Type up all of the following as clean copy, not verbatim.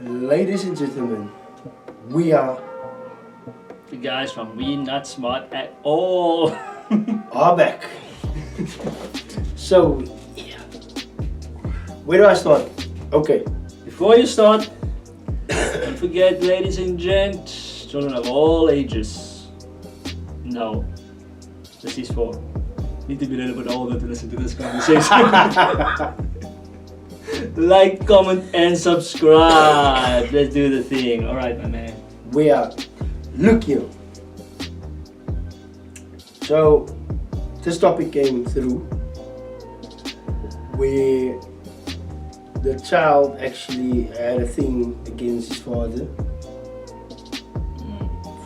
Ladies and gentlemen, we are The guys from We Not Smart at All. back. So, yeah. Where do I start? Okay. Before you start, don't forget, ladies and gents, children of all ages. No, this is for need to be a little bit older to listen to this conversation. Like, comment, and subscribe. Let's do the thing. All right, my man. We are Lucio. So, this topic came through where the child actually had a thing against his father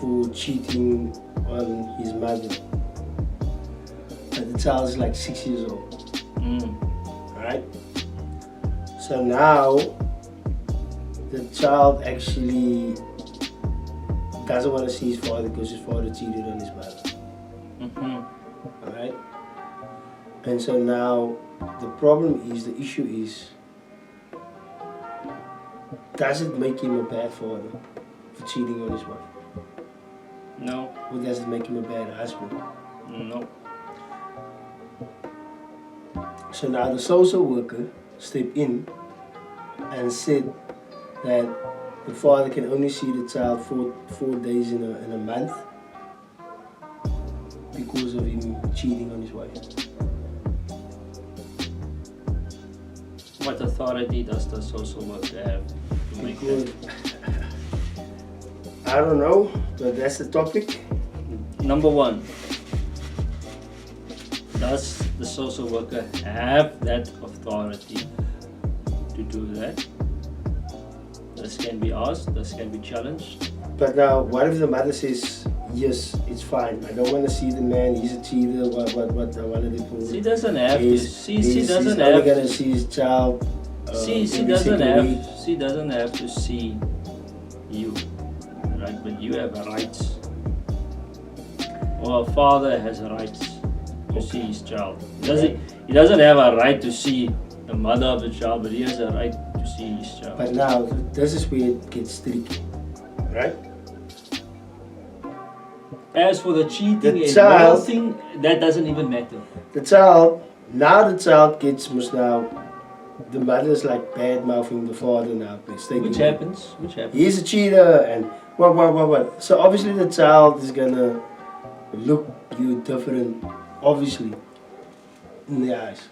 for cheating on his mother. But the child is like 6 years old. Right? So now the child actually doesn't want to see his father because his father cheated on his mother. Alright? And so now the problem is, the issue is, does it make him a bad father for cheating on his wife? No. Or does it make him a bad husband? No. So now the social worker stepped in and said that the father can only see the child four days in a month because of him cheating on his wife. What authority does the social worker have to make Because that? I don't know, but that's the topic. Number one, does the social worker have that authority to do that? This can be asked, this can be challenged. But now, what if the mother says, yes, it's fine, I don't want to see the man, he's a cheater, what I want to do. She doesn't have to. She doesn't only have. gonna see his child. She every doesn't single have. week. She doesn't have to see you, right? But you have rights. Or a father has rights to see his child. He doesn't have a right to see the mother of the child, but he has a right to see his child. But now, this is where it gets tricky, right? As for the cheating The and child- thing, that doesn't even matter. The child gets the mother's like bad mouthing the father now. Which happens. He's a cheater and what. So obviously the child is gonna look you different, obviously, in the eyes.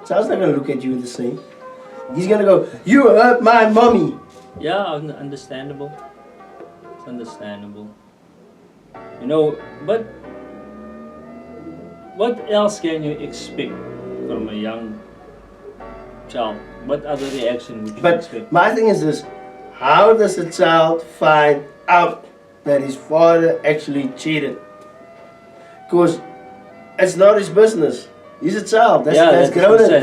Child's not gonna look at you the same. He's gonna go, you hurt my mommy. Yeah, understandable. It's understandable. You know, but what else can you expect from a young child? What other reaction would you But expect? my thing is this, how does a child find out that his father actually cheated? Because it's not his business. He's a child. That's grown up.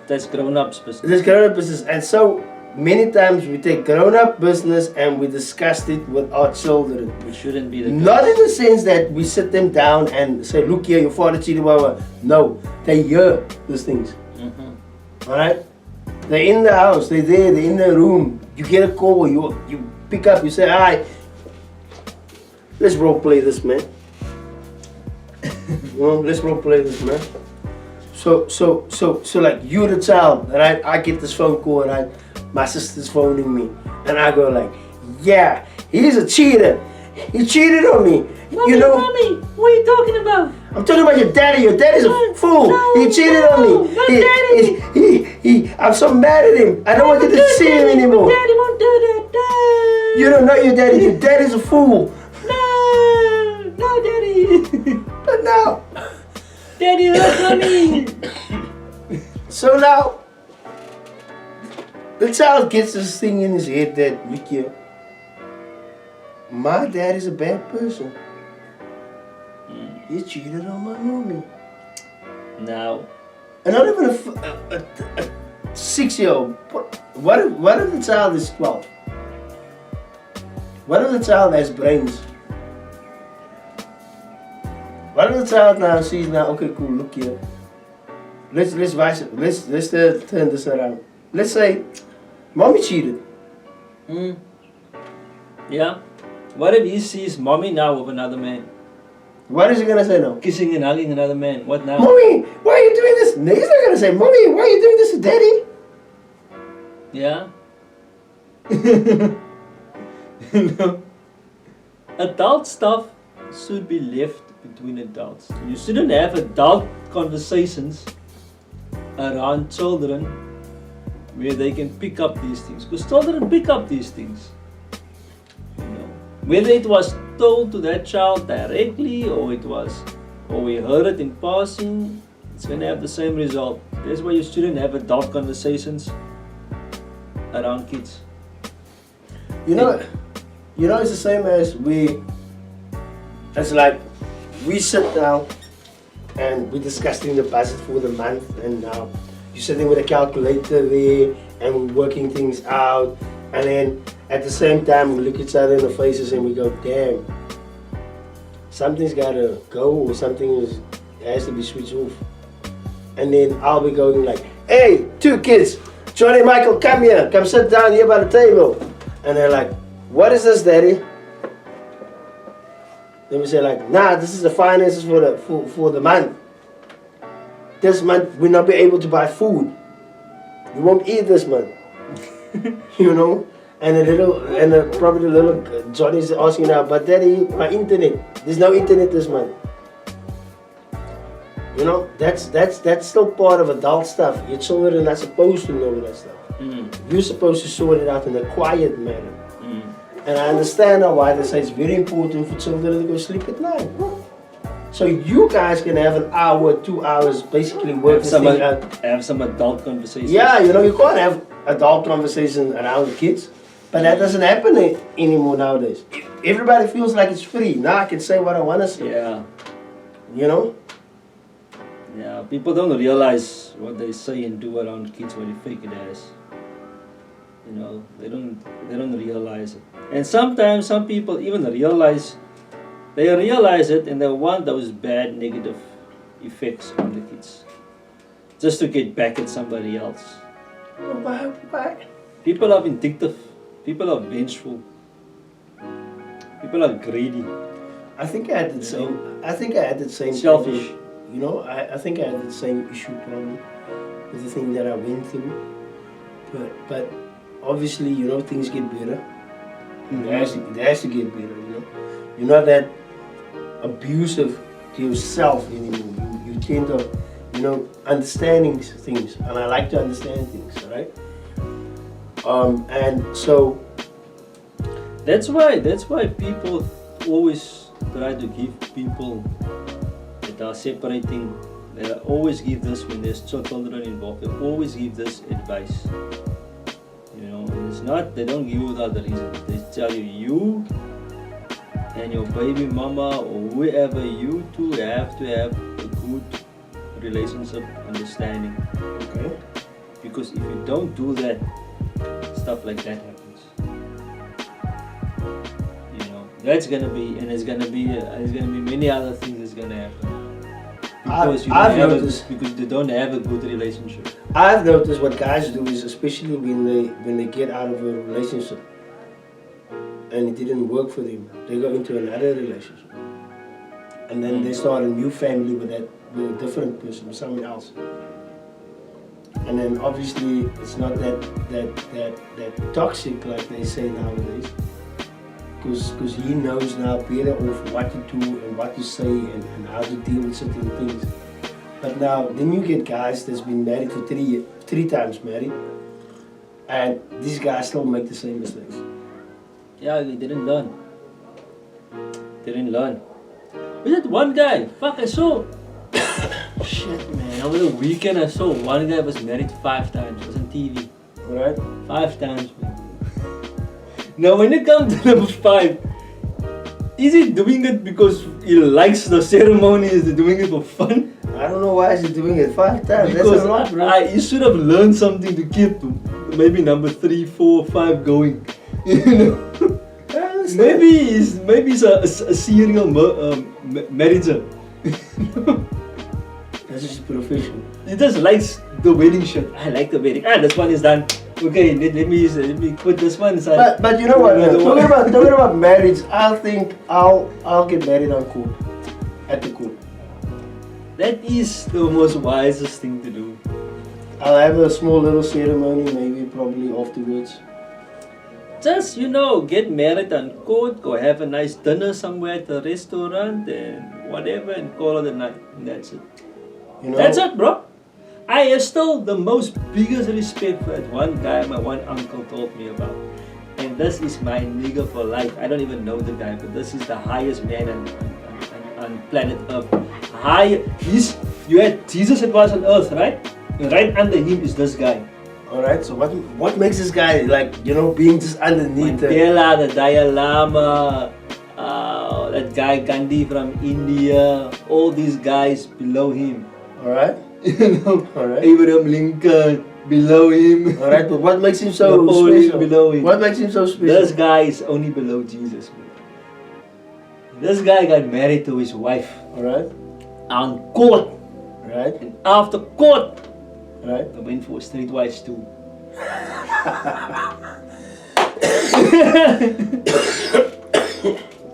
That's grown up's business. That's grown up business. And so many times we take grown up business and we discuss it with our children. Which shouldn't be the Not case. in the sense that we sit them down and say, look here, your father cheated, blah, blah. No, they hear these things. Alright? They're in the house, they're there, they're in the room. You get a call, you pick up, you say, hi, let's role play this, man. Let's role play this, man. So like you're the child, right? I get this phone call, right? My sister's phoning me, and I go like, yeah, he's a cheater. He cheated on me. Mommy, what are you talking about? I'm talking about your daddy. Your daddy's a fool. He cheated on me. I'm so mad at him. I don't want you to see him anymore. Daddy won't do that. You don't know your daddy. Your daddy's a fool. No, Daddy. But now, Daddy hurt mommy. so now, the child gets this thing in his head that, look here, my dad is a bad person. He cheated on my mommy. Now, And not even a 6-year-old. What if the child is 12? What if the child has brains? What if the child now sees now, okay, cool, look here. Let's turn this around. Let's say, mommy cheated. Yeah. What if he sees mommy now with another man? What is he gonna say now? Kissing and hugging another man. What now? Mommy, why are you doing this? No, he's not gonna say, Mommy, why are you doing this to Daddy? Yeah. No. Adult stuff should be left between adults. You shouldn't have adult conversations around children where they can pick up these things. Because children pick up these things. You know, whether it was told to that child directly or we heard it in passing, it's gonna have the same result. That's why you shouldn't have adult conversations around kids. You know, it's the same as it's like we sit down and we're discussing the budget for the month, and now you're sitting with a calculator there and we're working things out, and then at the same time we look each other in the faces and we go, damn, something's gotta go, or has to be switched off. And then I'll be going like, hey, 2 kids, Johnny, Michael, come here, come sit down here by the table. And they're like, what is this, Daddy? Then we say like, nah, this is the finances for the month. This month we'll not be able to buy food. We won't eat this month. You know? And probably the little Johnny's asking now, but Daddy, my internet. There's no internet this month. You know, that's still part of adult stuff. Your children are not supposed to know that stuff. You're supposed to sort it out in a quiet manner. And I understand now why they say it's very important for children to go sleep at night. So you guys can have an hour, 2 hours, basically work this thing out. Have some adult conversations. Yeah, you know, you can't have adult conversations around the kids. But that doesn't happen anymore nowadays. Everybody feels like it's free. Now I can say what I want to say. Yeah. You know? Yeah, people don't realize what they say and do around kids when they fake it as. You know, they don't realize it. And sometimes some people even realize it and they want those bad negative effects on the kids. Just to get back at somebody else. Why? People are vindictive. People are vengeful. People are greedy. I think I had the same Selfish. problem. You know, I think I had the same issue problem with the thing that I went through. But obviously, you know, things get better. It has to get better, you know. You're not that abusive to yourself anymore. You tend to, you know, understanding things, and I like to understand things, all right? And so that's why people always try to give people that are separating. They always give this when there's children involved. They always give this advice. You know, and it's not, they don't give you without the reason. They tell you and your baby mama or whoever, you two have to have a good relationship, understanding. okay. Because if you don't do that, stuff like that happens. You know, that's gonna be, and there's gonna be many other things that's gonna happen. Because because they don't have a good relationship. I've noticed what guys do is, especially when they get out of a relationship and it didn't work for them, they go into another relationship, and then they start a new family with a different person, with someone else. And then obviously it's not that toxic like they say nowadays, because he knows now better of what to do and what to say and how to deal with certain things. But now then you get guys that's been married for three times married, and these guys still make the same mistakes. Yeah, they didn't learn. Was that one guy? Fuck, I saw. Shit, man. Over the weekend, I saw one guy was married 5 times. It was on TV. Alright? 5 times, man. Now, when it comes to number 5, is he doing it because he likes the ceremony? Is he doing it for fun? I don't know why he's doing it 5 times. Because that's a lot, bro. you should have learned something to keep maybe number 3, 4, 5 going. You know? Maybe he's a serial marriager. That's just profession. He just likes the wedding shit. I like the wedding. This one is done. Okay, let me put this one aside. But you know what? Talking about marriage, I think I'll get married on court, at the court. That is the most wisest thing to do. I'll have a small little ceremony, maybe probably afterwards. Just, get married on court, go have a nice dinner somewhere at a restaurant and whatever and call it a night. And that's it. That's it, bro. I have still the most biggest respect for that one guy my one uncle told me about. And this is my nigga for life. I don't even know the guy, but this is the highest man on planet Earth. You had Jesus that was on earth, right? And right under him is this guy. Alright, so what makes this guy being just underneath Mandela, the Dalai Lama, that guy Gandhi from India, all these guys below him. Alright. Alright. Abraham Lincoln below him. Alright, but what makes him so Napoleon special? Below him. What makes him so special? This guy is only below Jesus. This guy got married to his wife. Alright. On court. Right. And after court, right, I went for streetwise too.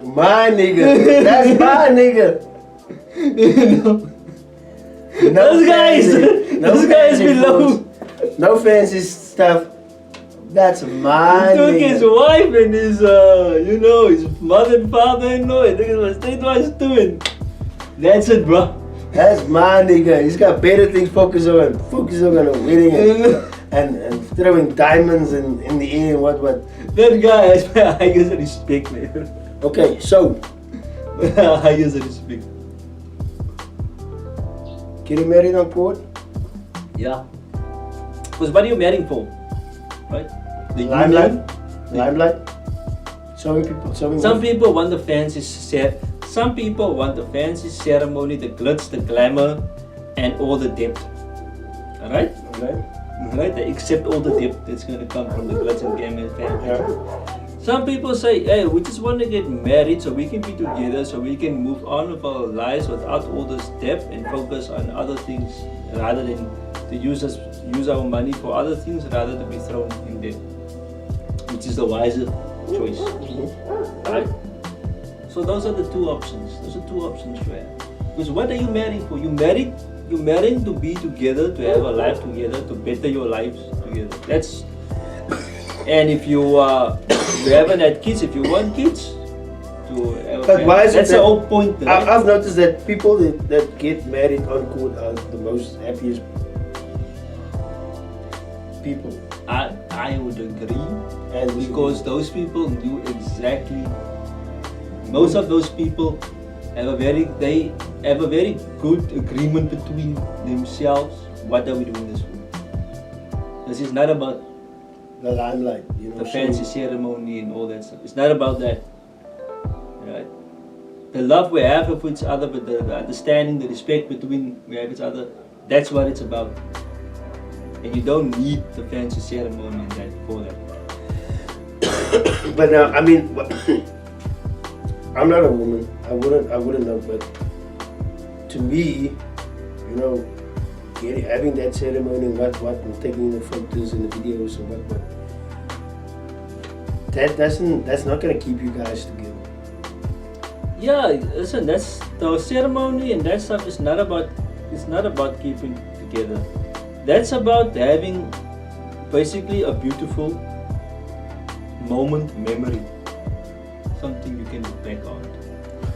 My nigga. That's my nigga. Those guys below. No fancy stuff. That's my He took nigga. his wife and his his mother and father-in-law. I think it was streetwise too. And that's it, bro. That's my nigga. He's got better things focus on a wedding and throwing diamonds in the air and what. That guy has my highest respect, man. Okay, so highest respect. Getting married on court? Yeah. Because what are you marrying for? Right? The limelight. Limelight. Showing people. Some people want the fancy Some people want the fancy ceremony, the glitz, the glamour, and all the depth. Alright? Alright? They accept all the depth that's going to come from the glitz and glamour and family. Yeah. Some people say, hey, we just want to get married so we can be together, so we can move on with our lives without all this depth and focus on other things rather than to use our money for other things rather than be thrown in debt. Which is the wiser choice. Right? So those are the two options. Those are two options you have. Because what are you marrying for? You're marrying to be together, to have a life together, to better your lives together. And if you haven't had kids, if you want kids, to have but why is that's it the whole point. Right? I've noticed that people that get married on court are the most happiest people. I would agree, and because those people knew exactly. Most of those people have a very good agreement between themselves. What are we doing this for? This is not about the limelight, the fancy ceremony and all that stuff. It's not about that. Right? The love we have for each other, but the understanding, the respect between we have each other, that's what it's about. And you don't need the fancy ceremony and that for that. But now, I mean, I'm not a woman. I wouldn't know, but to me, having that ceremony and what, and taking the photos and the videos and what, that's not gonna keep you guys together. Yeah, listen, that's the ceremony and that stuff is not about keeping together. That's about having basically a beautiful moment memory. Something you can look back on.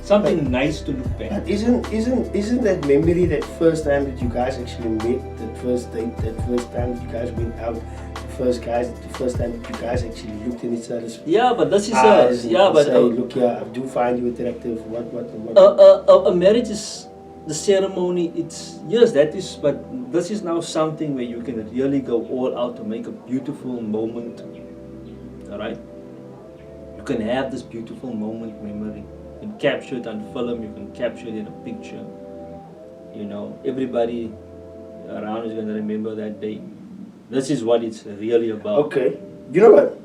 Something nice to look back. But isn't that memory that first time that you guys actually met, that first date, that first time that you guys went out, the first time that you guys actually looked in each other's but this is eyes look here, I do find you attractive, what. A marriage is the ceremony, but this is now something where you can really go all out to make a beautiful moment. Alright? You can have this beautiful moment memory. You can capture it on film, you can capture it in a picture. Everybody around is going to remember that day. This is what it's really about. Okay. You know what?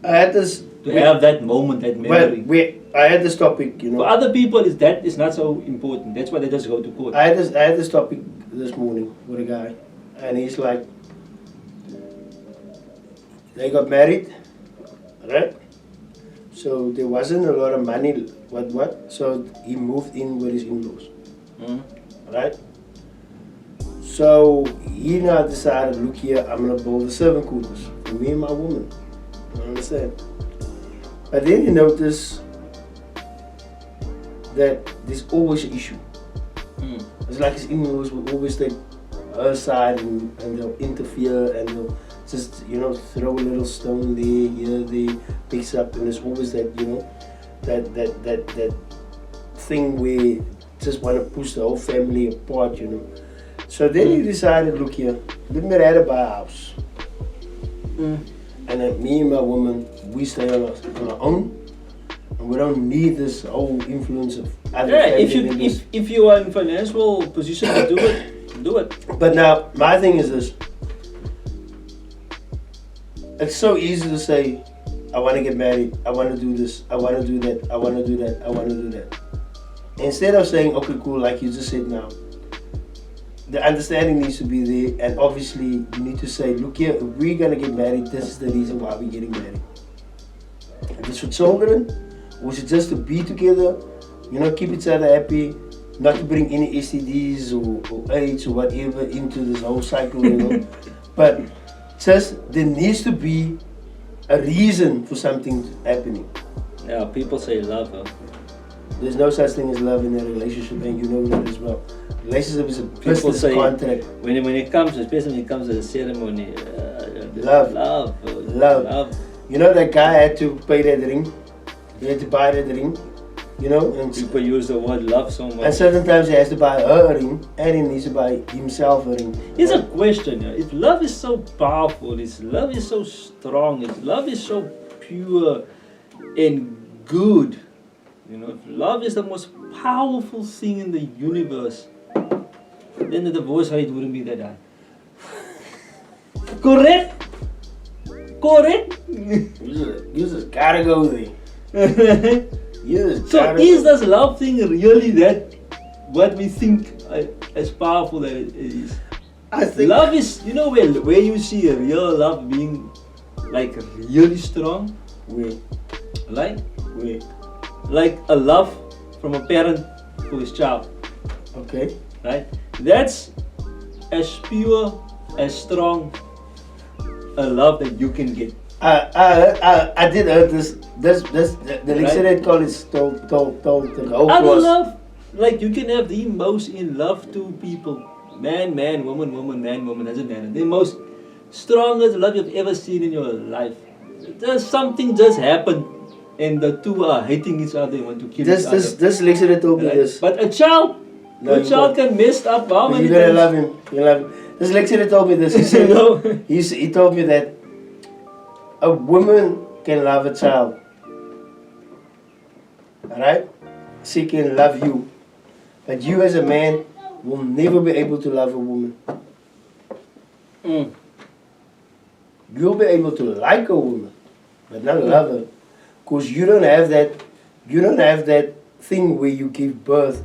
I had this... To have that moment, that memory. I had this topic, For other people, that is not so important. That's why they just go to court. I had this topic this morning with a guy. And he's like... They got married, right? So there wasn't a lot of money, what? So he moved in with his in-laws, right? So he now decided, look here, I'm gonna build a servant quarters for me and my woman. You understand? But then he noticed that there's always an issue. It's like his in-laws will always take her side and they'll interfere and they'll just, throw a little stone there, they picks up, and there's always that, that thing where just want to push the whole family apart, So then he decided, look here, let me rather buy a house. And then me and my woman, we stay on our own, and we don't need this whole influence of other family members. If you are in financial position to do it, do it. But now, my thing is this. It's so easy to say, I want to get married, I want to do this, I want to do that, I want to do that, I want to do that. Instead of saying, okay, cool, like you just said now, the understanding needs to be there, and obviously you need to say, look here, if we're going to get married, this is the reason why we're getting married. If it's for children, or is it just to be together, keep each other happy, not to bring any STDs or AIDS or whatever into this whole cycle, But just there needs to be a reason for something happening. Yeah, people say love. There's no such thing as love in a relationship, and you know that as well. Relationship is a business contract. When it comes, especially when it comes to the ceremony, love. You know that guy had to pay that ring. He had to buy that ring. And people use the word love so much. And certain times he has to buy her a ring, and he needs to buy himself a ring. Here's a question: if love is so powerful, if love is so strong, if love is so pure and good, if love is the most powerful thing in the universe, then the divorce rate wouldn't be that high. Correct? You just gotta go there. So is this love thing really that what we think as powerful that it is? I think love is, where you see a real love being like really strong? Where? Like a love from a parent to his child. Okay. Right? That's as pure, as strong a love that you can get. I did heard this. The Lexington College told the whole Other class. love, like you can have the most in love to people. Man, woman, man, woman, doesn't matter. The most strongest love you've ever seen in your life. There's something just happened and the two are hating each other and want to kill each other. This Lexington told me this. But a child, can mess up how many You're gonna love him. You love him. This Lexington told me this. He said, he told me that a woman can love a child. Alright? She can love you. But you as a man will never be able to love a woman. You'll be able to like a woman, but not love her. Because you don't have that thing where you give birth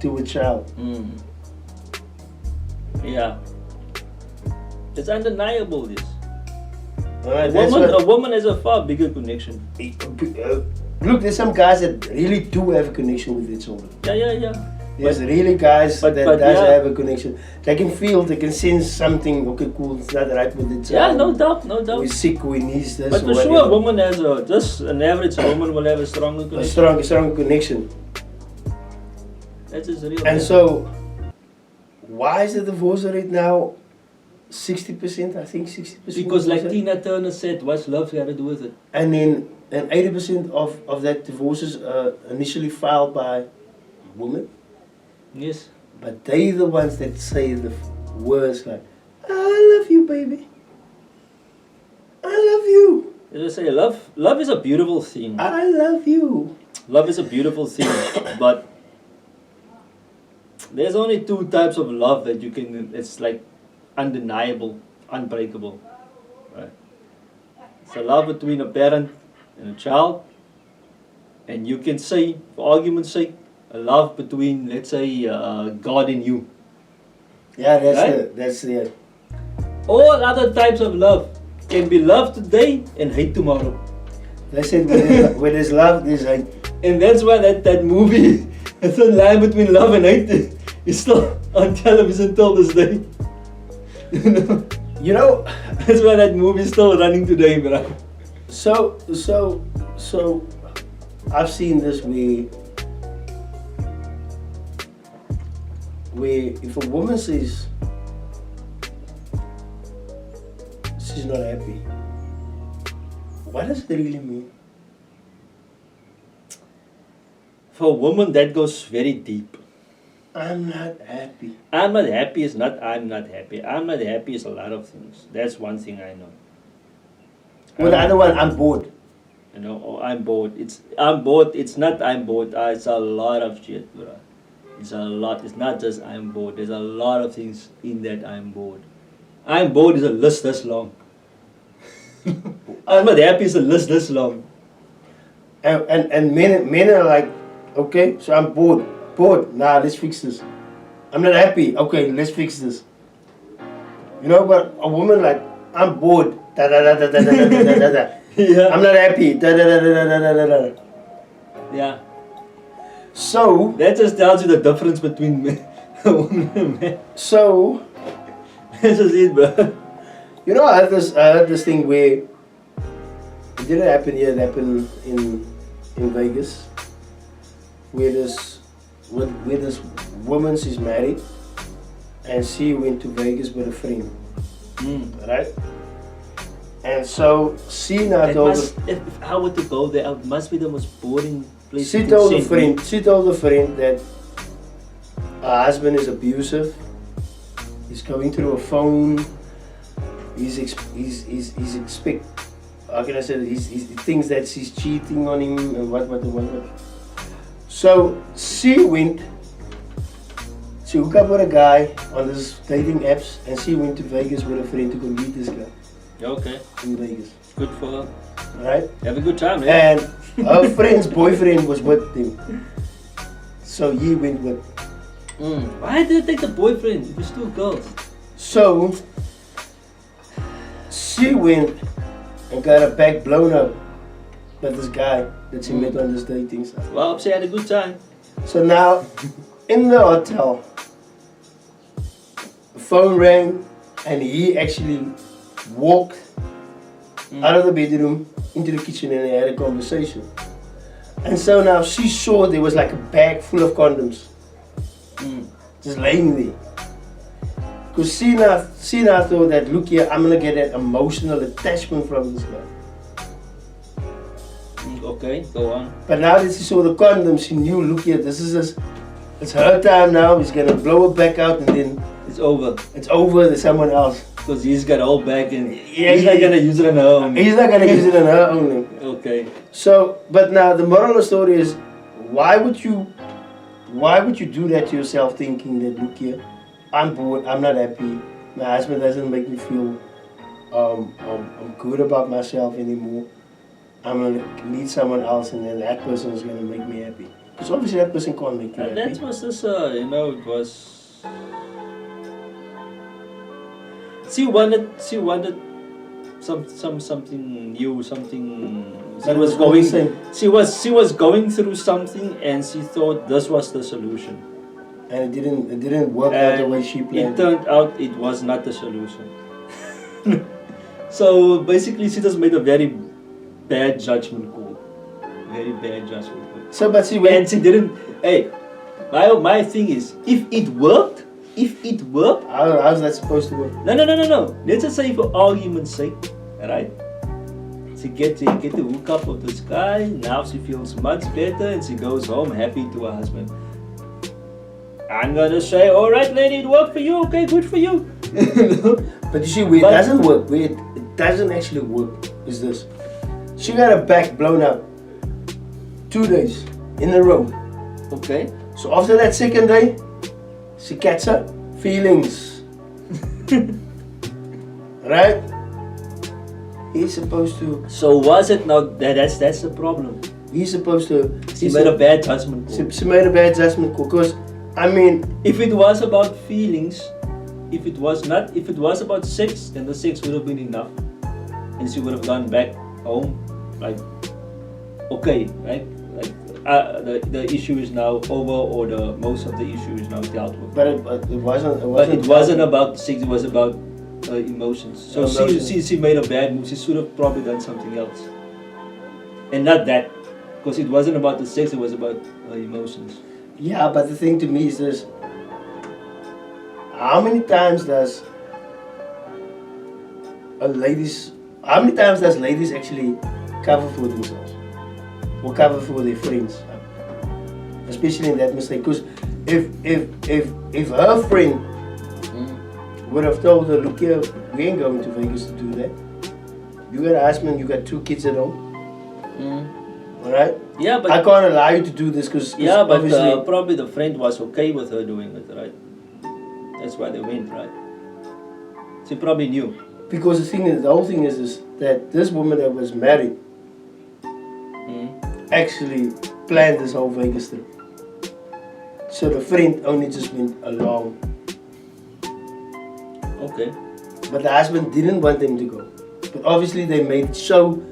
to a child. Yeah. It's undeniable this. Right, a woman has a far bigger connection. Look, there's some guys that really do have a connection with their children. Yeah. There's really guys that does have a connection. They can feel, they can sense something. Okay, cool, it's not right with the child. Yeah, no doubt. We're sick, we need this. But for sure, a woman has just an average woman will have a stronger connection. A strong connection. That is real. And so, why is the divorce rate now 60%? I think 60%. Because like Tina Turner said, what's love got to do with it? And then 80% of that divorces are initially filed by women. Yes. But they the ones that say the words like, I love you, baby. I love you. As I say, love is a beautiful thing. I love you. Love is a beautiful thing, but there's only two types of love that you can, it's like undeniable, unbreakable. Right? It's a love between a parent and a child, and you can say, for argument's sake, a love between, let's say, God and you. Yeah, right? that's the. All other types of love can be love today and hate tomorrow. They said where there's love, there's hate. And that's why that movie, the thin line between love and hate, is still on television till this day. You know, That's why that movie is still running today, bro. so I've seen this where if a woman says she's not happy, what does it really mean? For a woman, that goes very deep. I'm not happy. I'm not happy is not I'm not happy. I'm not happy is a lot of things. That's one thing I know. Well, the other one, I'm bored. You know, or I'm bored. I'm bored. It's not I'm bored. It's a lot of shit, bro. It's a lot. It's not just I'm bored. There's a lot of things in that I'm bored. I'm bored is a list this long. I'm not happy is a list this long. And men are like, okay, so I'm bored. Nah, let's fix this. I'm not happy. Okay, let's fix this. You know, but a woman like, I'm bored. Da da da da da da da da da da. Yeah. I'm not happy. Da da da da da da da da. Yeah. So That just tells you the difference between a woman and a man. so That's just it, bro. you know, I had this thing where it didn't happen here. It happened in Vegas, where this woman, she's married, and she went to Vegas with a friend, right? And so she now It told must, if I were to go there, it must be the most boring place. she you told can the send me. friend she told the friend that her husband is abusive. He's going through a phone. He's expect. How can I say that? He thinks that she's cheating on him and what. So she went. She hooked up with a guy on this dating apps, and she went to Vegas with a friend to go meet this guy Okay, in Vegas. good for her. Right? Have a good time, man. And her friend's boyfriend was with him. So he went with. Why did they take the boyfriend? It was two girls. So she went and got her back blown up by this guy that she met on this dating site. Well, she had a good time. So now in the hotel, the phone rang and he actually walked out of the bedroom into the kitchen and they had a conversation. And so now she saw there was like a bag full of condoms just laying there. Because she now thought that, look here, I'm gonna get an emotional attachment from this guy. Okay, go on. But now that she saw the condoms, she knew, look here, it's her time now. He's gonna blow her back out and then It's over. it's over to someone else. Because he's got all back and Yeah, he's not gonna use it on her own. He's not gonna use it on her only. Okay. So, but now the moral of the story is, why would you do that to yourself, thinking that, look here, I'm bored, I'm not happy, my husband doesn't make me feel I'm good about myself anymore. I'm gonna meet someone else, and then that person is gonna make me happy. Because obviously that person can't make you happy. That was just, it was. She wanted something new, something. But it was going same. She was going through something, and she thought this was the solution. And it didn't work out the way she planned. It turned out it was not the solution. So basically, she just made a very bad judgment call. Very bad judgment call. So, but she And went. she didn't. Hey, my thing is, if it worked, How's that supposed to work? No. Let's just say, for argument's sake, right? She get to hook up with this guy. Now she feels much better, and she goes home happy to her husband. I'm gonna say, all right, lady, it worked for you. Okay, good for you. But you see, where it doesn't work, where it doesn't actually work, is this. She got her back blown up 2 days in a row. Okay. So after that second day, she gets her feelings. Right? He's supposed to. So was it not that's the problem? He's supposed to. She made a bad judgment call. She made a bad judgment call. Because, I mean, If it was about feelings, if it was about sex, then the sex would have been enough. and she would have gone back home, like, okay, right? Like, the issue is now over, or the most of the issue is now dealt with. But it wasn't. But it wasn't about the sex. It was about emotions. So Emotions. she made a bad move. She should have probably done something else, and not that, because it wasn't about the sex. It was about emotions. Yeah, but the thing to me is this: how many times does ladies actually cover for themselves or cover for their friends, especially in that mistake? Because if her friend would have told her, look here, we ain't going to Vegas to do that. You got a husband, you got 2 kids at home. Alright? Yeah, but I can't allow you to do this because obviously probably the friend was okay with her doing it, right? That's why they went, right? She probably knew. because the whole thing is that this woman that was married actually planned this whole Vegas trip. So the friend only just went along. Okay. But the husband didn't want them to go. But obviously they made it sound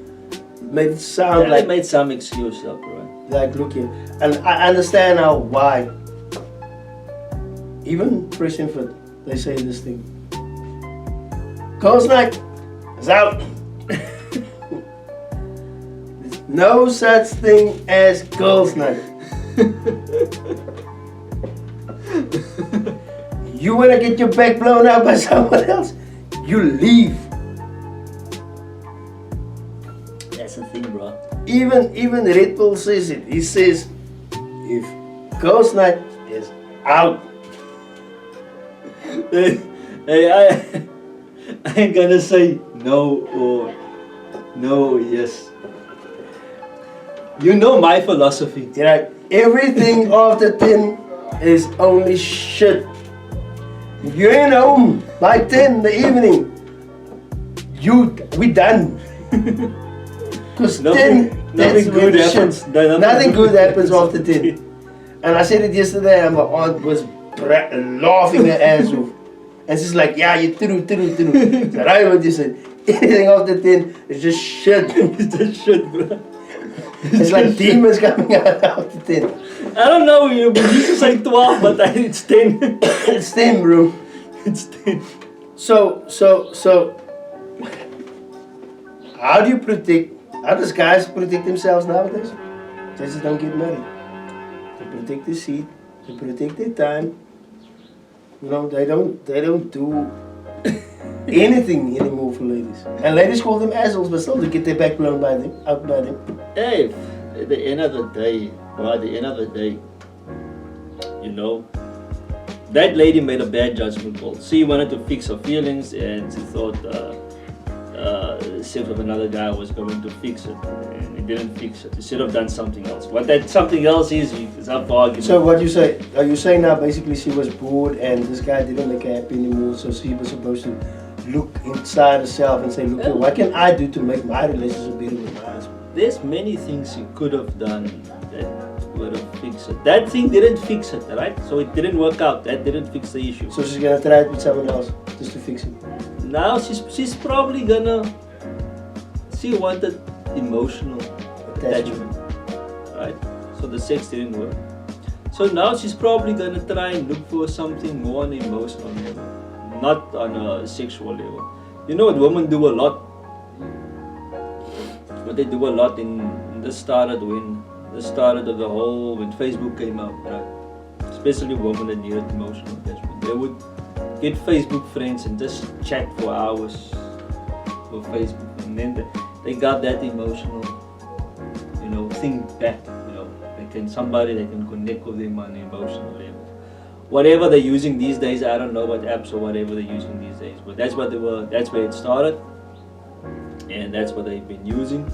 They made some excuse up, right? like, look here. And I understand now why. Even Fresh Infant, they say this thing. Girls' night is out. There's no such thing as girls' night. You wanna get your back blown out by someone else, you leave. That's the thing, bro. Even Red Bull says it. He says, if girls' night is out. Hey, I ain't gonna say no or no, yes. You know my philosophy. You know, everything after 10 is only shit. If you ain't home by 10 in the evening, we done. Because 10, that's nothing where good the happens. shit. No, Nothing good happens after 10. And I said it yesterday, and my aunt was laughing her ass off. And she's like, yeah, you true. So right what you said. Anything after 10 is just shit. It's just shit, bro. It's like demons coming out after 10. I don't know, we used to say 12, but it's 10. It's 10, bro. It's 10. So, how does guys protect themselves nowadays? They just don't get married. They protect their seat, they protect their time. You know, they don't do anything anymore for ladies. And ladies call them assholes, but still they get their back blown out by them. Hey, at the end of the day, you know, that lady made a bad judgment call. She wanted to fix her feelings, and she thought sex with another guy was going to fix it, and it didn't fix it. She should have done something else. What that something else is up for argument. So what you say? Are you saying now basically she was bored and this guy didn't make her happy anymore, so she was supposed to look inside herself and say, look, what can I do to make my relationship better with my husband? There's many things she could have done that would have fixed it. That thing didn't fix it, right? So it didn't work out. That didn't fix the issue. So she's gonna try it with someone else just to fix it. Now she's probably gonna. She wanted emotional attachment, right? So the sex didn't work. So now she's probably gonna try and look for something more on an emotional level, not on a sexual level. You know what women do a lot? What they do a lot this started when Facebook came out, right? Especially women that needed emotional attachment. They would get Facebook friends and just chat for hours for Facebook, and then they got that emotional, thing back. Somebody they can connect with them on an emotional level. Whatever they're using these days, I don't know what apps or whatever they're using these days, but that's where it started, and that's what they've been using.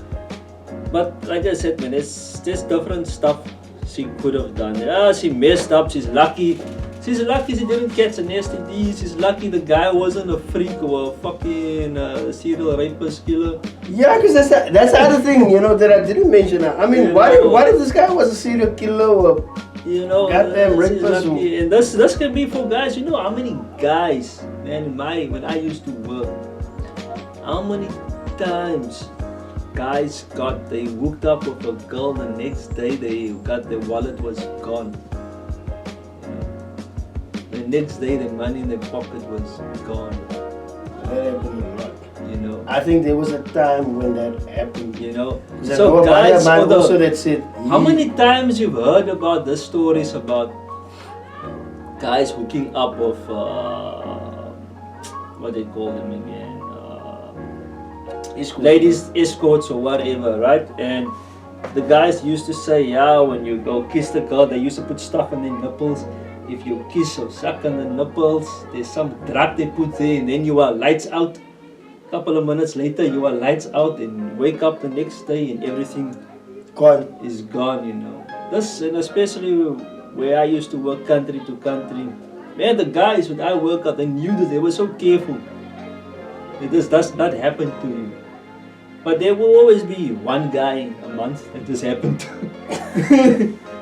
But like I said, man, there's different stuff she could have done. She messed up. She's lucky. She's lucky she didn't catch an STD. She's lucky the guy wasn't a freak or a fucking serial rapist killer. Yeah, because that's the other thing, that I didn't mention. I mean, what if this guy was a serial killer or goddamn rapist? And this can be for guys. You know how many guys, man, when I used to work, how many times guys they hooked up with a girl, the next day their wallet was gone. You know? The next day the money in their pocket was gone. That happened a lot. You know. I think there was a time when that happened. You know. So guys, also that's it. How many times you've heard about the stories about guys hooking up with what they call them again? Ladies escorts or whatever, right? And the guys used to say, yeah, when you go kiss the girl, they used to put stuff on their nipples. If you kiss or suck on the nipples, there's some drug they put there, and then you are lights out. Couple of minutes later, you are lights out, and wake up the next day, and everything is gone. You know. This, and especially where I used to work country to country, man, the guys when I work out, they knew that they were so careful. This does not happen to you. But there will always be one guy a month that this happened to.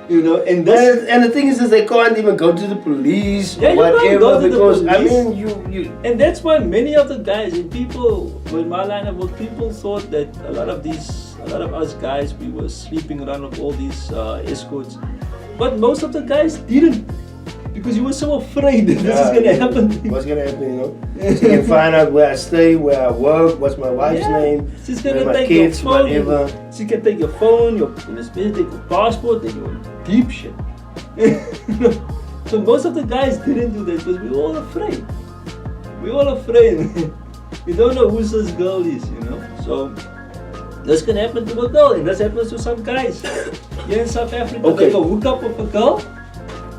You know, and the thing is they can't even go to the police or whatever because I mean you and that's why many of the guys and people with my line of work, people thought that a lot of us guys, we were sleeping around with all these escorts, but most of the guys didn't, because you were so afraid that this is gonna happen. What's gonna happen, you know? So you can find out where I stay, where I work, what's my wife's name, she's gonna my take kids, your phone, whatever. She can take your phone, especially take your passport, and your deep shit. So most of the guys didn't do that because we were all afraid. We were all afraid. We don't know who this girl is, you know. So this can happen to a girl, and this happens to some guys. Here in South Africa, they go hook up with a girl.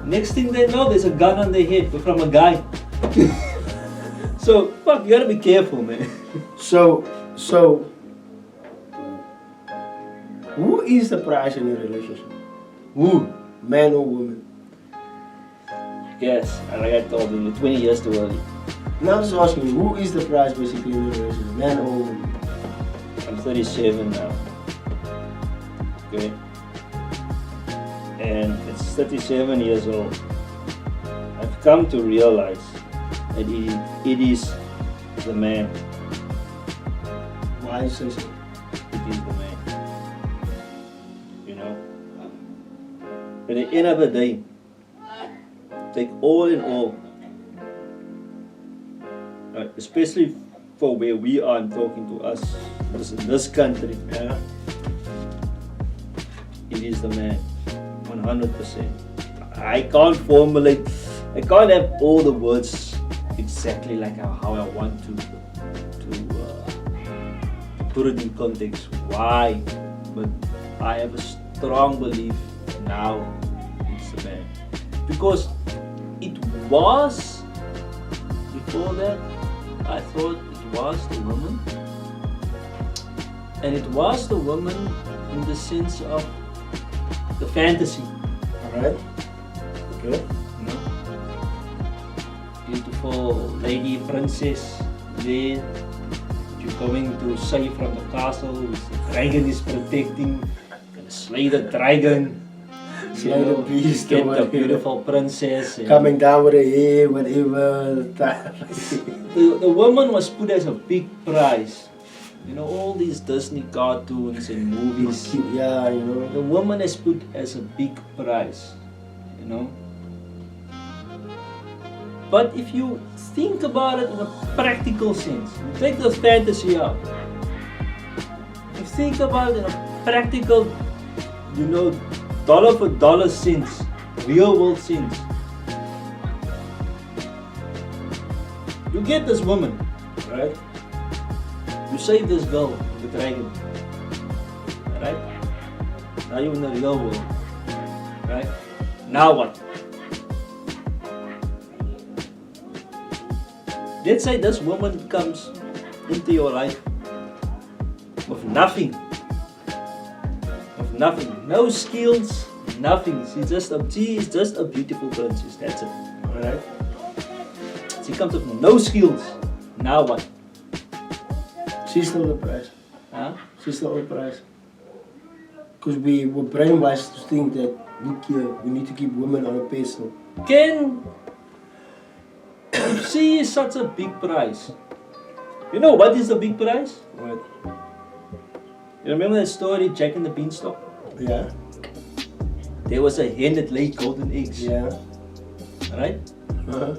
Next thing they know, there's a gun on their head from a guy. So fuck, you gotta be careful, man. So who is the prize in a relationship? Who? Man or woman? Yes, like I told you, 20 years too early. Now I'm just asking you, who is the prize basically in a relationship? Man or woman? I'm 37 now. Okay. And it's 37 years old. I've come to realize that it is the man. Why is it so? It is the man. You know? At the end of the day, take all in all, right, especially for where we are and talking to us, this country, yeah, it is the man, 100%. I can't have all the words exactly like how I want to put it in context. Why? But I have a strong belief now it's the man. Because it was, before that, I thought it was the woman. And it was the woman in the sense of the fantasy. Alright? Okay. You know? Beautiful lady princess there. You're going to save from the castle, which the dragon is protecting. Gonna slay the dragon. Slay the beast. Get the beautiful princess. Coming down with her hair, whatever. The woman was put as a big prize. You know, all these Disney cartoons and movies. Yeah, you know. The woman is put as a big prize. You know. But if you think about it in a practical sense, you take the fantasy out. If you think about it in a practical, you know, dollar for dollar sense, real world sense, you get this woman, right? You save this girl from the dragon, right? Now you're in the real world, right? Now what? Let's say this woman comes into your life with nothing. With nothing. No skills, nothing. She is just a beautiful princess. That's it. Alright? She comes with no skills. Now what? She's still the prize. Huh? She's still the prize. Because we were brainwashed to think that we need to keep women on a pedestal. If she is such a big prize, You know what is the big prize? What? You remember that story, Jack and the Beanstalk? Yeah. There was a hen that laid golden eggs. Yeah. Right? Uh-huh.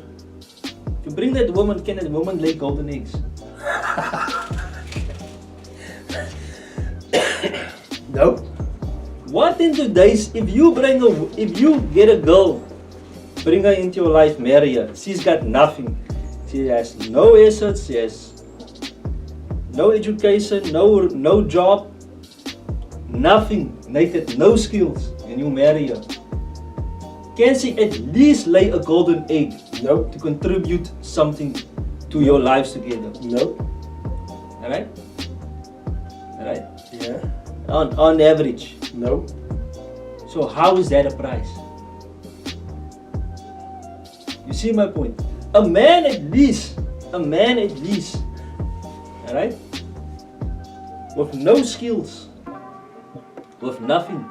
If you bring that woman, can that woman lay golden eggs? Nope. What in today's, if you get a girl, bring her into your life, marry her, she's got nothing. She has no assets, she has no education, no job, nothing, naked, no skills, and you marry her. Can she at least lay a golden egg Nope. to contribute something to your lives together? Nope. Alright? Alright? Yeah. On average. Nope. So how is that a price? You see my point? A man at least, alright? With no skills, with nothing,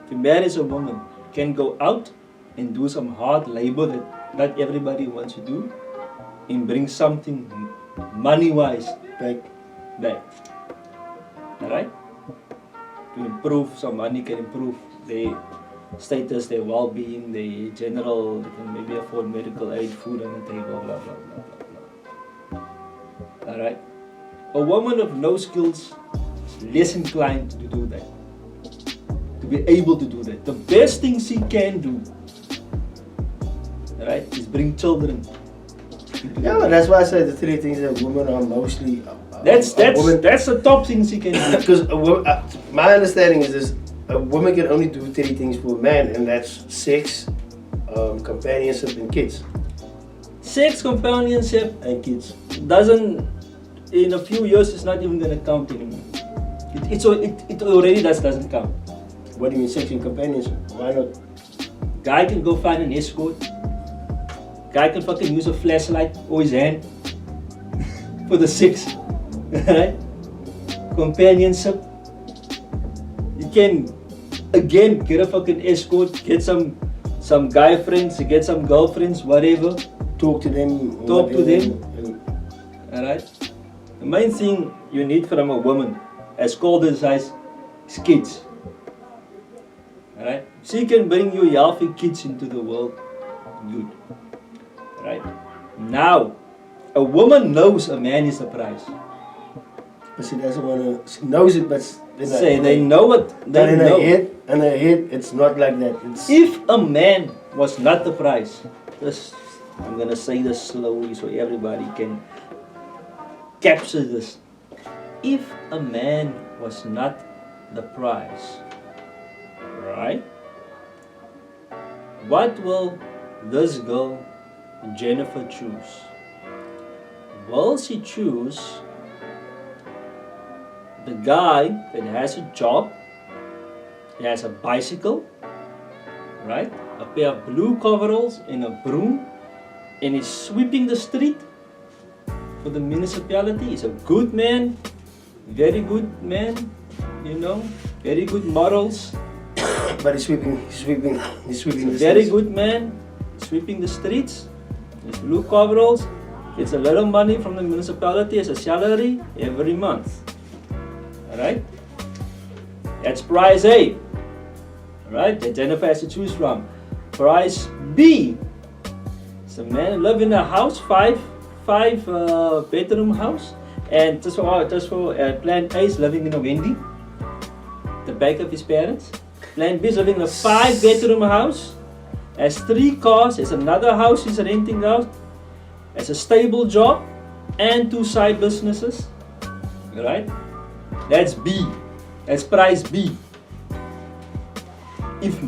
if he marries a woman, can go out and do some hard labor that not everybody wants to do and bring something money-wise Back. back. Alright? To improve, some money can improve their status, their well-being, their general, they can maybe afford medical aid, food on the table, blah blah blah blah blah. Alright? A woman of no skills is less inclined to do that. To be able to do that. The best thing she can do, alright, is bring children. Yeah, but that's why I said the three things that women are mostly. That's women. the top thing she can do. Because my understanding is this: a woman can only do three things for a man, and that's sex, companionship, and kids. Sex, companionship And kids. doesn't, in a few years, it's not even gonna count anymore. It already doesn't count. What do you mean, sex and companionship? Why not? Guy can go find an escort. Guy can fucking use a flashlight or his hand for the sex. Right? Companionship. You can again get a fucking escort, get some guy friends, get some girlfriends, whatever. Talk to them. Talk to them. and- Alright? The main thing you need from a woman, as cold as ice, is kids. Alright? She can bring you healthy kids into the world. Good. Right? Now, a woman knows a man is the prize. But she doesn't want to. She knows it, but Say they know it. But They in know. her head, it's not like that. It's If a man was not the prize, I'm gonna say this slowly so everybody can capture this. If a man was not the prize, right? What will this girl, Jennifer, choose? Will she choose the guy that has a job, he has a bicycle, right? A pair of blue coveralls and a broom, and he's sweeping the street for the municipality? He's a good man, very good man, you know, very good morals. but he's sweeping the Very streets. good man, sweeping the streets, his blue coveralls, gets a little money from the municipality as a salary every month. Alright? That's prize A. Alright? That Jennifer has to choose from. Prize B. It's a man who lives in a house, five bedroom house, and just for plan A is living in a Wendy, the back of his parents. Plan B is living in a 5-bedroom house, has 3 cars, has another house he's renting out, has a stable job, and 2 side businesses. Alright? That's B. That's prize B. If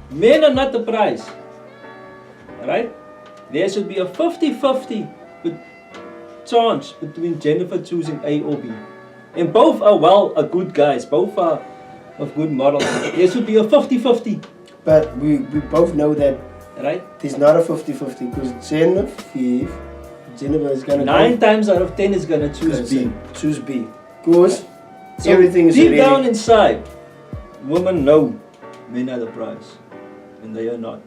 men are not the prize, alright, there should be a 50-50 chance between Jennifer choosing A or B. And both are good guys, both are of good morals. There should be a 50-50. But we both know that Right? it's not a 50-50 because Jennifer is gonna 9 times out of 10 is gonna choose B. Choose B. Because So everything is deep already- down inside, women know men are the prize, and they are not,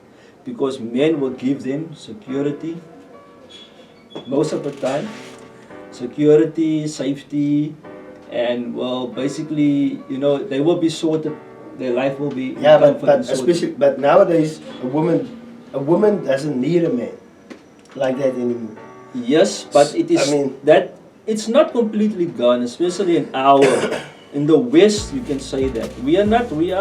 because men will give them security most of the time. security, safety, and well, basically, you know, they will be sorted. Their life will be Yeah, but comfort and sorted. especially but nowadays a woman doesn't need a man like that anymore. Yes, but it is I mean- that it's not completely gone, especially in our in the West. You can say that we are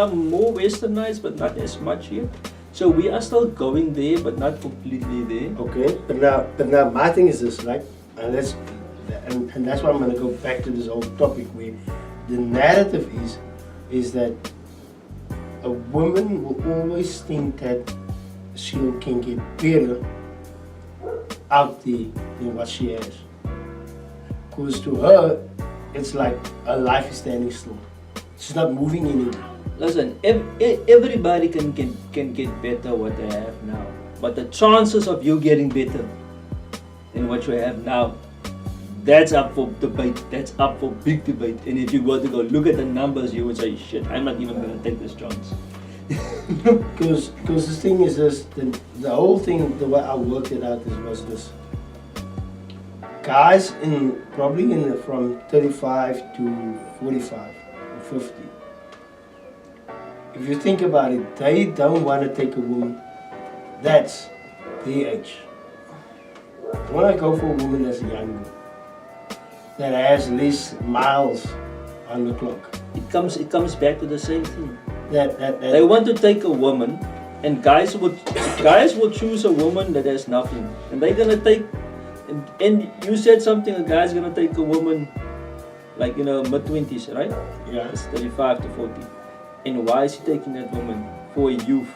more westernized, but not as much yet. So we are still going there, but not completely there. Okay, but now my thing is this, right? And that's why I'm gonna go back to this whole topic where the narrative is that a woman will always think that she can get better out there than what she has. Because to her, it's like her life is standing still. She's not moving anywhere. Listen, everybody can get better what they have now, but the chances of you getting better than what you have now, that's up for debate. That's up for big debate. And if you were to go look at the numbers, you would say, shit, I'm not even gonna take this chance. Because the thing is this, the whole thing, the way I worked it out was this. Guys from 35 to 45 or 50. If you think about it, they don't want to take a woman that's their age. They want to go for a woman that's younger, that has less miles on the clock. It comes back to the same thing. That They want to take a woman, and guys will choose a woman that has nothing, and they're gonna take. And you said something. A guy's gonna take a woman, like mid-20s, right? Yeah. It's 35 to 40. And why is he taking that woman? For a youth.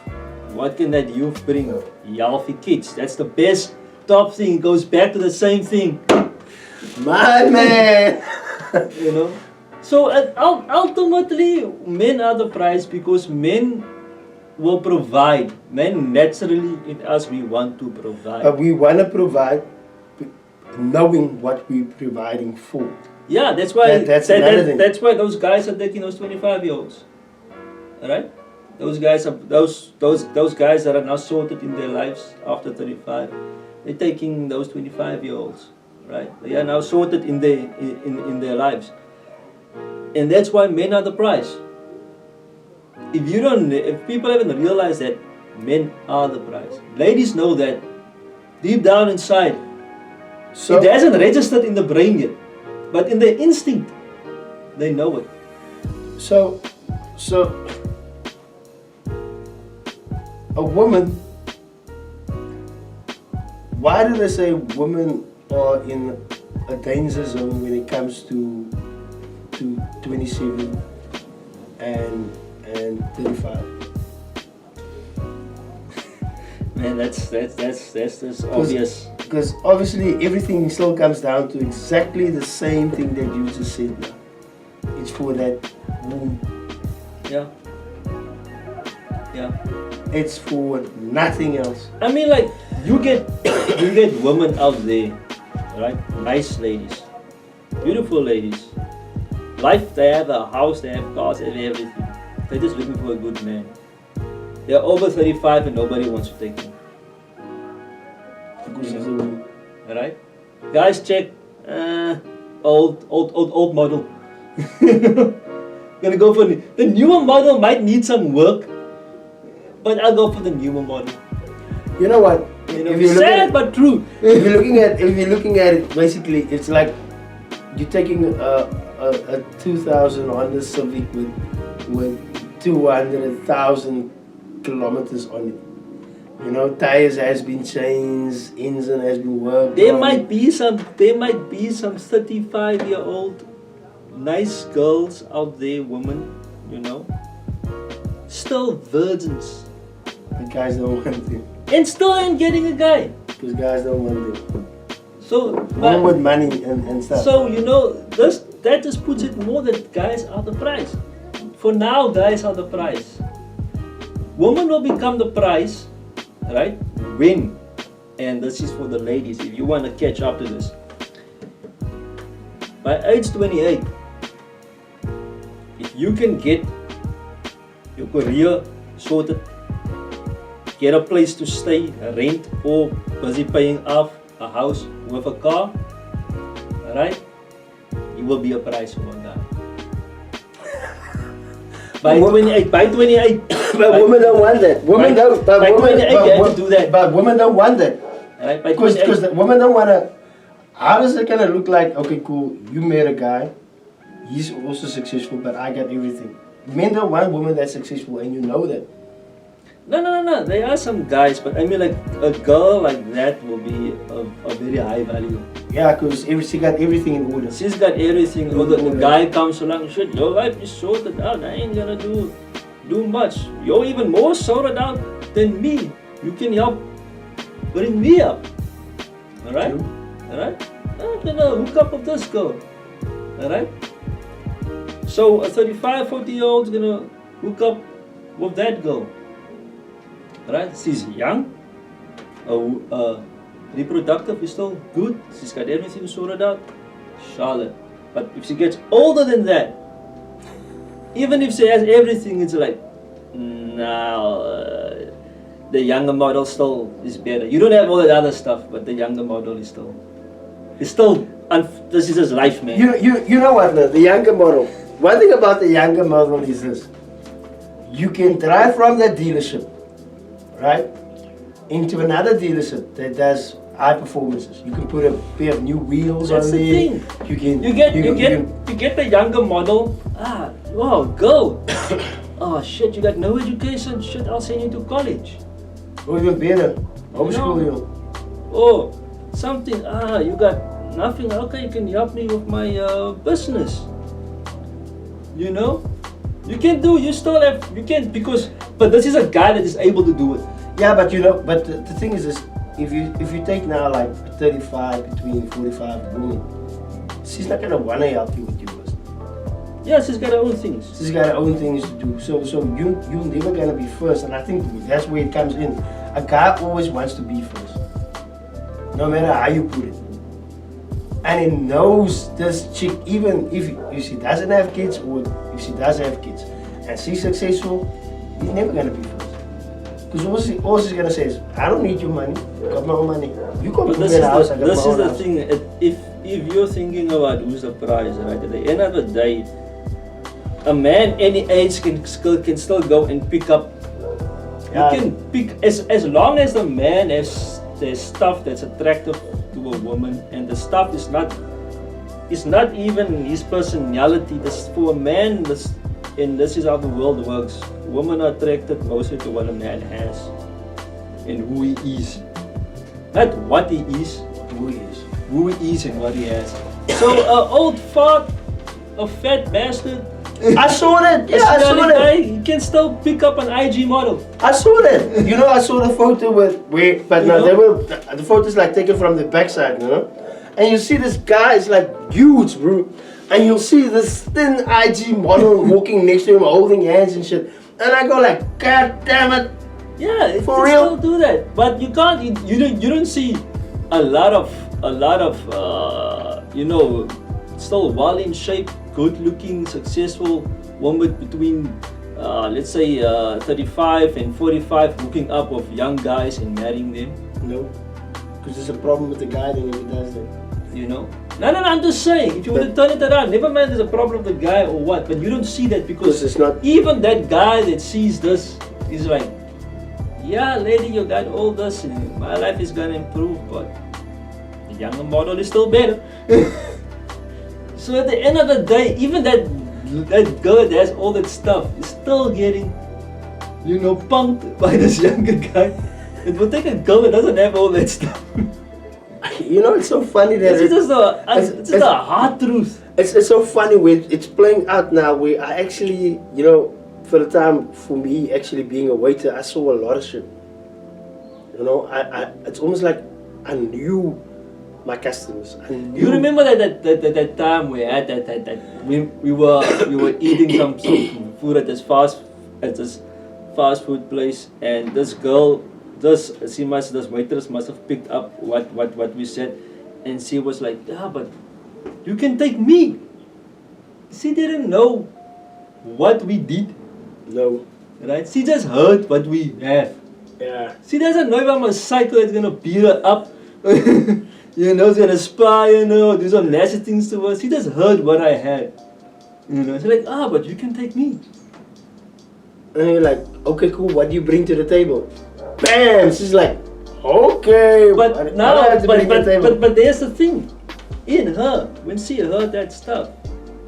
What can that youth bring? Healthy kids. That's the best top thing. It goes back to the same thing. My man. You know. So ultimately, men are the prize because men will provide. Men naturally in us we want to provide. But we want to provide, knowing what we're providing for. Yeah, that's why That's another thing. that's why those guys are taking those 25-year-olds. Alright? Those guys are those guys that are now sorted in their lives after 35. They're taking those 25-year-olds. Right? They are now sorted in their lives. And that's why men are the prize. If people haven't realized that, men are the prize. Ladies know that deep down inside. So It hasn't registered in the brain yet, but in their instinct, they know it. So, a woman, why do they say women are in a danger zone when it comes to 27 and 35? Man, that's just obvious. Because obviously everything still comes down to exactly the same thing that you just said now. It's for that womb. Yeah. Yeah. It's for nothing else. I mean, like you get women out there, right? Nice ladies, beautiful ladies. Life, they have a house, they have cars, they have everything. They're just looking for a good man. They're over 35 and nobody wants to take them. Because of the womb. Alright? Guys check old model. Gonna go for the newer model might need some work, but I'll go for the newer model. You know what? You know, If you look at sad it- but true. If you're looking at it, basically, it's like you're taking a 2000 Honda Civic with 200,000 kilometers on it. You know, tires has been changed, engine has been worked. There on. might be some 35-year-old nice girls out there, women, still virgins, The guys don't want it. and still ain't getting a guy. Because guys don't want it. So, Women with money and stuff. so that just puts it more that guys are the prize. For now, guys are the prize. Women will become the prize, right? When, and this is for the ladies, if you want to catch up to this. By age 28, if you can get your career sorted, get a place to stay, rent, or busy paying off a house with a car, alright, you will be a prize for one guy. By 28, But women don't want that. Women don't. But by women, 28, you have to do that. But women don't want that. Alright, by Because 28, the women don't want to. How does it gonna look like? Okay, cool. You met a guy. He's also successful, but I got everything. Men don't want women that's successful, and you know that. No. There are some guys, but I mean, like a girl like that will be a very high value. Yeah, because she got everything in order. She's got everything. Or the guy comes along, shit, your life is sorted out. I ain't gonna do much. You're even more sorted out than me. You can help bring me up. Alright? Alright? I'm gonna hook up with this girl. Alright? So a 35, 40-year-old's gonna hook up with that girl. Right? She's young. Reproductive is still good. She's got everything sorted out. Charlotte. But if she gets older than that, even if she has everything, it's like, the younger model still is better. You don't have all that other stuff, but the younger model is still, this is his life, man. You know what? The younger model. One thing about the younger model is this: you can drive from that dealership, right, into another dealership that does high performances. You can put a pair of new wheels That's on the there. thing. You can. You get the younger model. Wow, go. Oh shit, you got no education. Shit, I'll send you to college. Or even better, homeschool you. Oh, something. You got nothing. Okay, you can help me with my business. You know, you still have, because, but this is a guy that is able to do it. Yeah, but but the thing is this: if you take now like 35 between 45 women, she's not gonna wanna help you with your business. Yeah, she's got her own things. She's got her own things to do. So you're never gonna be first, and I think that's where it comes in. A guy always wants to be first, no matter how you put it. And he knows this chick, even if she doesn't have kids or if she does have kids, and she's successful, he's never gonna be first. Because all she's gonna say is, I don't need your money, I got my own money. You can't put me in a house, I got my own house. This is the thing, if you're thinking about who's the prize, right, at the end of the day, a man any age can still go and pick up. Yeah. You can pick, as long as the man has there's stuff that's attractive to a woman, and the stuff is not even his personality. This for a man, this is how the world works. Women are attracted mostly to what a man has and who he is, not what he is. Who he is and what he has. So old fart, a fat bastard. I saw that. Yeah, I saw that. Guy, he can still pick up an IG model. I saw that. I saw the photo the photo's like taken from the backside, and you see this guy is like huge, bro, and you'll see this thin IG model walking next to him, holding hands and shit, and I go like, God damn it. Yeah, for real. Still do that, but you can't. You don't see a lot of still well in shape, good looking, successful woman between let's say 35 and 45 hooking up with young guys and marrying them. No, because there's a problem with the guy that never does that. No, I'm just saying, if you would turn it around, never mind there's a problem with the guy or what, but you don't see that because it's not. Even that guy that sees this is like, yeah, lady, you got all this and my life is gonna improve, but the younger model is still better. So at the end of the day, even that girl that has all that stuff is still getting, punked by this younger guy. It will take a girl that doesn't have all that stuff. It's so funny that This is the hard truth. It's so funny when it's playing out now. Where I actually, for the time for me actually being a waiter, I saw a lot of shit. It's almost like I knew my customers. You remember that time we had that we were eating some food at this fast food place, and this girl, this waitress must have picked up what we said, and she was like, yeah, but you can take me. She didn't know what we did. No. Right? She just heard what we have. Yeah. She doesn't know if I'm a psycho that's gonna beat her up. You know, he's gonna spy, you know, do some nasty things to us. He just heard what I had. You know, it's like, but you can take me. And you're like, okay, cool, what do you bring to the table? Bam! She's like, okay. But what now, do I have to bring to the table? but there's the thing. In her, when she heard that stuff,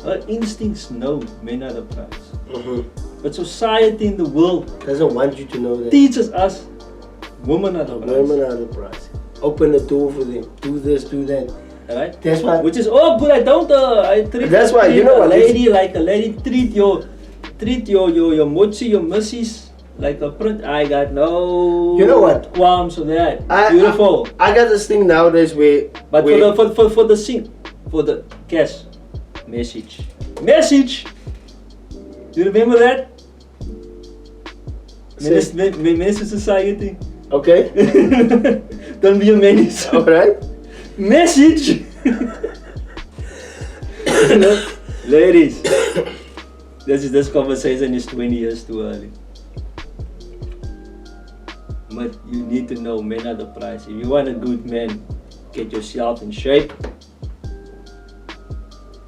her instincts know men are the prize. Mm-hmm. But society in the world Doesn't want you to know that. teaches us women are the prize. Women are the prize. Open the door for them. Do this, do that. Right? That's why. Which is all good. I don't. I treat. That's why, you treat know a what, lady like a lady. Treat your mochi, your missies like a print. I got no. You know what? Qualms of that. I- Beautiful. I got this thing nowadays where. But where, for the scene, for the cash message. You remember that? Say- Menace to society. Okay. Don't be a menace. Alright. Message. Ladies, this conversation is 20 years too early. But you need to know men are the prize. If you want a good man, get yourself in shape.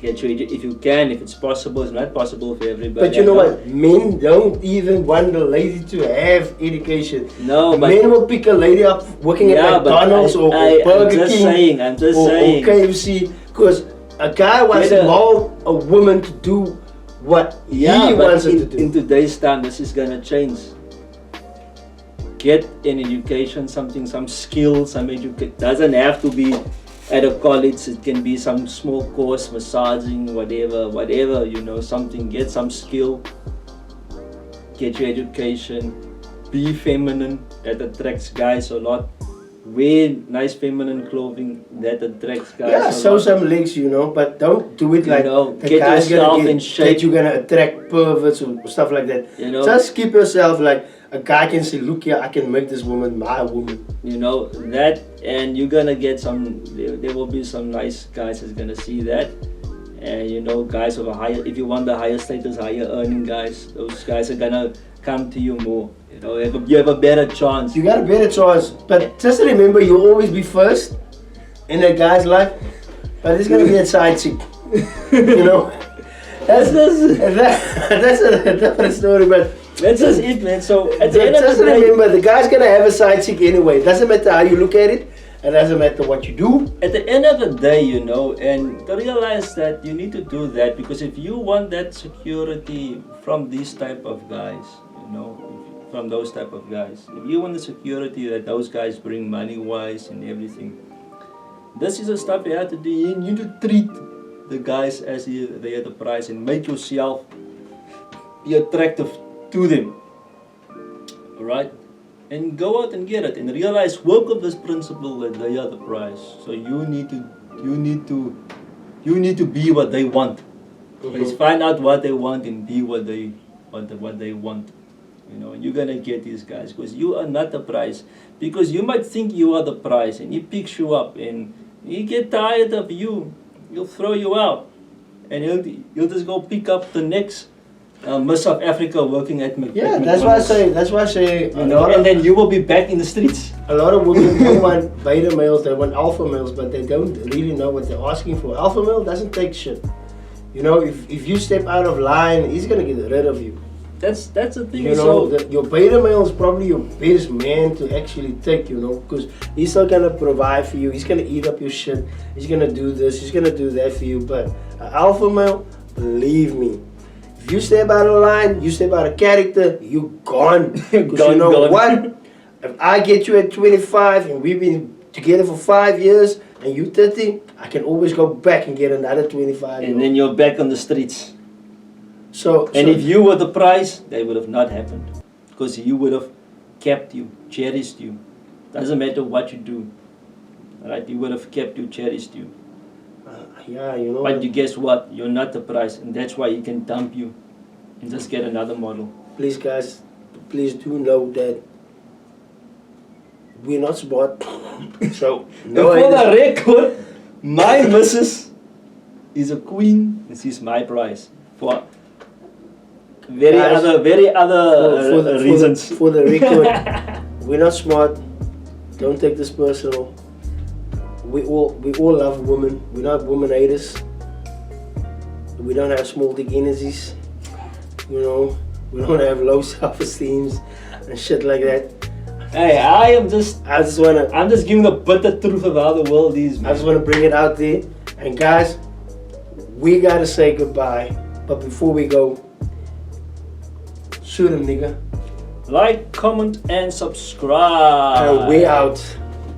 If you can, if it's possible. It's not possible for everybody. But you know what? Men don't even want the lady to have education. No, but Men will pick a lady up working at but McDonald's or Burger I'm just King saying. I'm just or saying. KFC because a guy wants to Better- mold a woman to do what he but wants her to in do. today's time, this is gonna change. Get an education, some skill, some education. Doesn't have to be at a college. It can be some small course, massaging, whatever. You know, something. Get some skill. Get your education. Be feminine. That attracts guys a lot. Wear nice feminine clothing. That attracts guys Yeah, a show lot. some legs, you know, but don't do it You like know, the get guy's yourself gonna in shape. that you're gonna attract perverts or stuff like that. You know, Just keep yourself like a guy can say, look here, I can make this woman my woman. you know that, and you're gonna get some. There will be some nice guys that's gonna see that, and you know, guys of a higher. If you want the higher status, higher earning guys, those guys are gonna come to you more. You know, you have a better chance. You got a better choice, but just remember, you'll always be first in a guy's life, but it's gonna be a side chick. You know, that's a different story, but. That's just it, man. So at the end of Just the day, remember, the guy's gonna have a side chick anyway. It doesn't matter how you look at it. It doesn't matter what you do. at the end of the day, you know, and to realize that you need to do that, because if you want that security from these type of guys, you know, from those type of guys, if you want the security that those guys bring money wise and everything, this is the stuff you have to do. You need to treat the guys as they are the prize and make yourself be attractive to them. Alright? And go out and get it and realize, work of this principle that they are the prize. So you need to be what they want. Please find out what they want and be what they want. You know, you're gonna get these guys because you are not the prize. Because you might think you are the prize and he picks you up and he get tired of you, he'll throw you out and he'll just go pick up the next Miss South Africa working at McDonald's. Yeah, that's why I say. You know, and then you will be back in the streets. A lot of women don't want beta males, they want alpha males, but they don't really know what they're asking for. Alpha male doesn't take shit. You know, if you step out of line, he's gonna get rid of you. That's the thing. You know, your beta male is probably your best man to actually take, you know, because he's still gonna provide for you, he's gonna eat up your shit, he's gonna do this, he's gonna do that for you. But an alpha male, believe me, if you step out of line, you step out of character, you gone. Because you know Gone. what? If I get you at 25 and we've been together for 5 years and you 30, I can always go back and get another 25. and then you're back on the streets. So And if you were the prize, they would have not happened. Because you would have kept you, cherished you. Doesn't matter what you do. Alright, he would have kept you, cherished you. yeah, you know. But you guess what? You're not the prize, and that's why he can dump you and just get another model. Please, guys, please do know that we're not smart. So, no, And for the record, my missus is a queen, and she's my prize. For very Guys, other reasons. For the record, we're not smart. Don't take this personal. we all love women. We're not woman haters. We don't have small dick energies. You know, we don't have low self-esteems and shit like that. Hey, I'm just giving the bitter truth of how the world is, man. I just wanna bring it out there. And guys, we gotta say goodbye. But before we go, shoot him, nigga. Like, comment, and subscribe. And we out.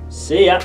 See ya.